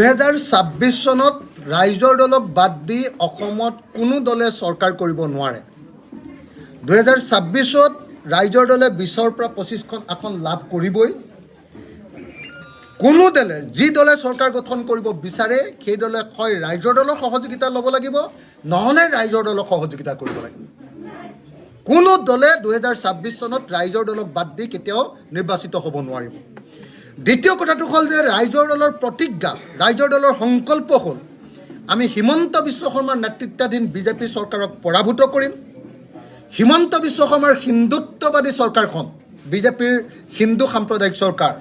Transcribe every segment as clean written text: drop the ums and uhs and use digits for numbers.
2026 চনত ৰাইজৰ দলক বাদ দি অসমত কোনো দলে চৰকাৰ কৰিব নোৱাৰে। 2026ত ৰাইজৰ দলে 20ৰ পৰা 25খন আসন লাভ কৰিবই। কোনো দলে যি দলে চৰকাৰ গঠন কৰিব বিচাৰে সেই দলে হয় ৰাইজৰ দলৰ সহযোগিতা ল'ব লাগিব, নহ'লে ৰাইজৰ দলক সহযোগিতা কৰিব লাগিব। কোনো দলে 2026 চনত ৰাইজৰ দলক বাদ দি কেতিয়াও নিৰ্বাচিত হ'ব নোৱাৰিব। দ্বিতীয় কথাটো হ'ল যে ৰাইজৰ দলৰ প্ৰতিজ্ঞা, ৰাইজৰ দলৰ সংকল্প হ'ল আমি হিমন্ত বিশ্ব শৰ্মাৰ নেতৃত্বাধীন বিজেপি চৰকাৰক পৰাভূত কৰিম। হিমন্ত বিশ্ব শৰ্মাৰ হিন্দুত্ববাদী চৰকাৰখন বিজেপিৰ হিন্দু সাম্প্ৰদায়িক চৰকাৰ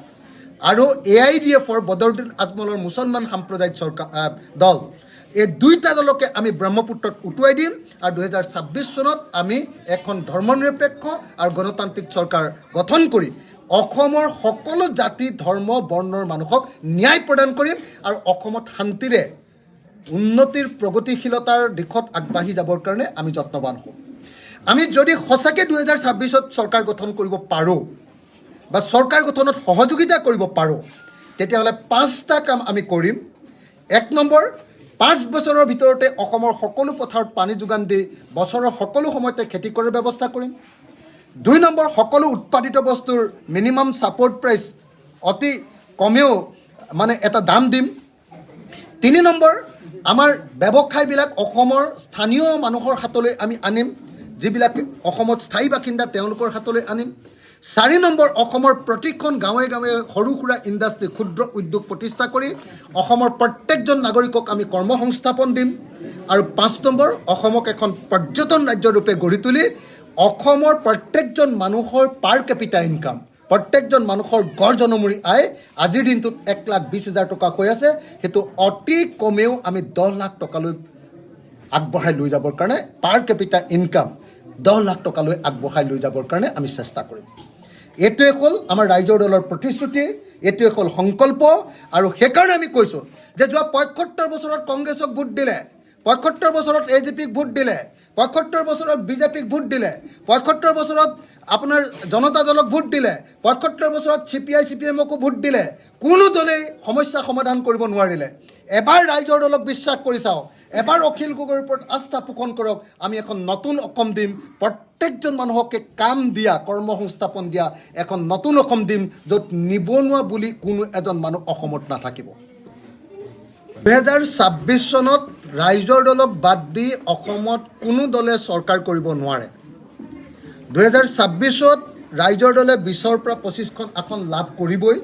আৰু AIDFৰ বদৰুদ্দিন আজমলৰ মুছলমান সাম্প্ৰদায়িক চৰকাৰ দল, এই দুইটা দলকে আমি ব্ৰহ্মপুত্ৰত উটুৱাই দিম আৰু 2026 চনত আমি এখন ধৰ্মনিৰপেক্ষ আৰু গণতান্ত্ৰিক চৰকাৰ গঠন কৰি অসমৰ সকলো জাতি ধৰ্ম বৰ্ণৰ মানুহক ন্যায় প্ৰদান কৰিম আৰু অসমত শান্তিৰে উন্নতিৰ প্ৰগতিশীলতাৰ দিশত আগবাঢ়ি যাবৰ কাৰণে আমি যত্নবান হ'ম। আমি যদি সঁচাকৈ 2026ত চৰকাৰ গঠন কৰিব পাৰোঁ বা চৰকাৰ গঠনত সহযোগিতা কৰিব পাৰোঁ, তেতিয়াহ'লে 5টা কাম আমি কৰিম। 1 নম্বৰ, 5 বছৰৰ ভিতৰতে অসমৰ সকলো পথাৰত পানী যোগান দি বছৰৰ সকলো সময়তে খেতি কৰাৰ ব্যৱস্থা কৰিম। 2 নম্বৰ, সকলো উৎপাদিত বস্তুৰ মিনিমাম ছাপৰ্ট প্ৰাইচ অতি কমেও এটা দাম দিম। 3 নম্বৰ, আমাৰ ব্যৱসায়বিলাক অসমৰ স্থানীয় মানুহৰ হাতলৈ আমি আনিম, যিবিলাকে অসমত স্থায়ী বাসিন্দা তেওঁলোকৰ হাতলৈ আনিম। 4 নম্বৰ, অসমৰ প্ৰতিখন গাঁৱে গাঁৱে সৰু সুৰা ইণ্ডাষ্ট্ৰী ক্ষুদ্ৰ উদ্যোগ প্ৰতিষ্ঠা কৰি অসমৰ প্ৰত্যেকজন নাগৰিকক আমি কৰ্মসংস্থাপন দিম। আৰু 5 নম্বৰ, অসমক এখন পৰ্যটন ৰাজ্যৰূপে গঢ়ি তুলি অসমৰ প্ৰত্যেকজন মানুহৰ পাৰ কেপিটা ইনকাম, প্ৰত্যেকজন মানুহৰ গড় জনমূৰি আয় আজিৰ দিনটোত 1,20,000 টকা হৈ আছে, সেইটো অতি কমেও আমি 10 লাখ টকালৈ আগবঢ়াই লৈ যাবৰ কাৰণে, পাৰ কেপিটা ইনকাম 10 লাখ টকালৈ আগবঢ়াই লৈ যাবৰ কাৰণে আমি চেষ্টা কৰিম। এইটোৱে হ'ল আমাৰ ৰাইজৰ দলৰ প্ৰতিশ্ৰুতি, এইটোৱে হ'ল সংকল্প। আৰু সেইকাৰণে আমি কৈছোঁ যে যোৱা 75 বছৰত কংগ্ৰেছক ভোট দিলে, 75 বছৰত AJPক ভোট দিলে, 75 বছৰত BJPক ভোট দিলে, 75 বছৰত আপোনাৰ জনতা দলক ভোট দিলে, 75 বছৰত CPI CPMকো ভোট দিলে, কোনো দলেই সমস্যা সমাধান কৰিব নোৱাৰিলে। এবাৰ ৰাইজৰ দলক বিশ্বাস কৰি চাওক, এবাৰ অখিল গগৈৰ ওপৰত আস্থা পোষণ কৰক, আমি এখন নতুন অসম দিম, প্ৰত্যেকজন মানুহকে কাম দিয়া, কৰ্মসংস্থাপন দিয়া এখন নতুন অসম দিম, য'ত নিবনুৱা বুলি কোনো এজন মানুহ অসমত নাথাকিব। 2026 চনত ৰাইজৰ দলক বাদ দি অসমত কোনো দলে চৰকাৰ কৰিব নোৱাৰে। 2026ত ৰাইজৰ দলে 20ৰ পৰা 25খন আসন লাভ কৰিবই।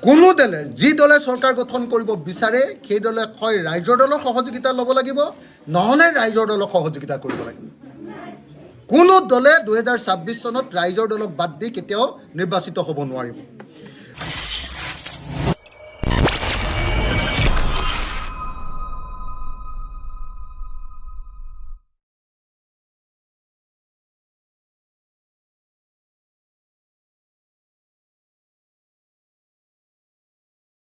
কোনো দলে যি দলে চৰকাৰ গঠন কৰিব বিচাৰে সেই দলে হয় ৰাইজৰ দলৰ সহযোগিতা ল'ব লাগিব, নহ'লে ৰাইজৰ দলক সহযোগিতা কৰিব লাগিব। কোনো দলে 2026 চনত ৰাইজৰ দলক বাদ দি কেতিয়াও নিৰ্বাচিত হ'ব নোৱাৰিব।